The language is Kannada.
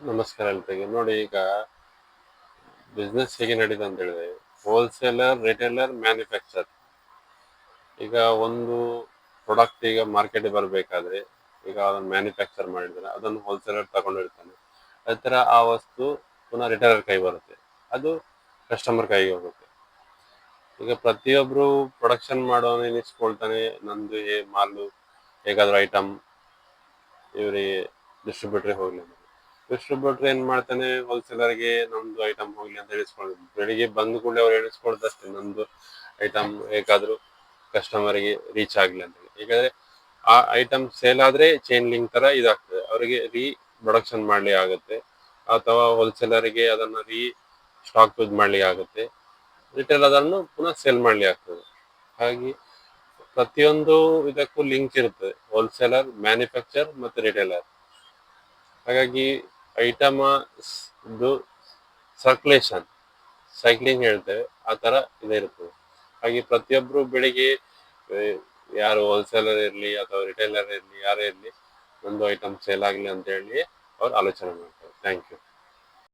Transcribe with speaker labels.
Speaker 1: ನಮಸ್ಕಾರ ಎಲ್ರಿಗೆ. ನೋಡಿ, ಈಗ ಬಿಸ್ನೆಸ್ ಹೇಗೆ ನಡೀತದೆ ಅಂತ ಹೇಳಿದ್ರೆ, ಹೋಲ್ಸೇಲರ್, ರಿಟೇಲರ್, ಮ್ಯಾನುಫ್ಯಾಕ್ಚರ್. ಈಗ ಒಂದು ಪ್ರಾಡಕ್ಟ್ ಈಗ ಮಾರ್ಕೆಟಿಗೆ ಬರಬೇಕಾದ್ರೆ, ಈಗ ಅದನ್ನು ಮ್ಯಾನುಫ್ಯಾಕ್ಚರ್ ಮಾಡಿದ್ರೆ ಅದನ್ನು ಹೋಲ್ಸೇಲರ್ ತಗೊಂಡಿರ್ತಾನೆ. ಅದೇ ಥರ ಆ ವಸ್ತು ಪುನಃ ರಿಟೇಲರ್ ಕೈ ಬರುತ್ತೆ, ಅದು ಕಸ್ಟಮರ್ ಕೈಗೆ ಹೋಗುತ್ತೆ. ಈಗ ಪ್ರತಿಯೊಬ್ಬರು ಪ್ರೊಡಕ್ಷನ್ ಮಾಡೋನು ಎನಿಸ್ಕೊಳ್ತಾನೆ, ನಂದು ಮಾಲು ಹೇಗಾದ್ರೂ ಐಟಮ್ ಇವರಿಗೆ ಡಿಸ್ಟ್ರಿಬ್ಯೂಟ್ರಿಗೆ ಹೋಗ್ಲಿ ಅಂತ. ಡಿಸ್ಟ್ರಿಬ್ಯೂಟರ್ ಏನ್ ಮಾಡ್ತಾನೆ, ಹೋಲ್ಸೇಲರ್ಗೆ ನಮ್ದು ಐಟಮ್ ಹೋಗ್ಲಿ ಅಂತ ಹೇಳಿಸ್ಕೊಳ್ಳೋದು. ಬೆಳಿಗ್ಗೆ ಬಂದ ಕೂಡಲೇ ಅವ್ರು ಹೇಳಿಸ್ಕೊಳ್ದಷ್ಟೇ, ನಮ್ದು ಐಟಮ್ ಹೇಗಾದ್ರೂ ಕಸ್ಟಮರ್ಗೆ ರೀಚ್ ಆಗ್ಲಿ ಅಂತ ಹೇಳಿ. ಯಾಕಂದ್ರೆ ಆ ಐಟಮ್ ಸೇಲ್ ಆದ್ರೆ ಚೈನ್ ಲಿಂಕ್ ತರ ಇದಾಗ್ತದೆ, ಅವರಿಗೆ ಪ್ರೊಡಕ್ಷನ್ ಮಾಡ್ಲಿ ಆಗುತ್ತೆ, ಅಥವಾ ಹೋಲ್ಸೇಲರ್ಗೆ ಅದನ್ನ ಸ್ಟಾಕ್ ಯೂಸ್ ಮಾಡ್ಲಿಕ್ಕೆ ಆಗುತ್ತೆ, ರಿಟೇಲ್ ಅದನ್ನು ಪುನಃ ಸೇಲ್ ಮಾಡ್ಲಿ ಆಗ್ತದೆ. ಹಾಗೆ ಪ್ರತಿಯೊಂದು ಇದಕ್ಕೂ ಲಿಂಕ್ ಇರ್ತದೆ, ಹೋಲ್ಸೇಲರ್, ಮ್ಯಾನುಫ್ಯಾಕ್ಚರ್ ಮತ್ತು ರಿಟೇಲರ್. ಹಾಗಾಗಿ ಐಟಮ್ ಇದು ಸರ್ಕ್ಯುಲೇಷನ್, ಸೈಕ್ಲಿಂಗ್ ಹೇಳ್ತೇವೆ, ಆ ತರ ಇದಿರ್ತದೆ. ಹಾಗೆ ಪ್ರತಿಯೊಬ್ರು ಬೆಳಿಗ್ಗೆ ಆ, ಯಾರು ಹೋಲ್ಸೇಲರ್ ಇರಲಿ ಅಥವಾ ರಿಟೇಲರ್ ಇರಲಿ, ಯಾರೇ ಇರಲಿ, ಒಂದು ಐಟಮ್ ಸೇಲ್ ಆಗಲಿ ಅಂತ ಹೇಳಿ ಅವ್ರು ಆಲೋಚನೆ ಮಾಡ್ತಾರೆ. Thank you.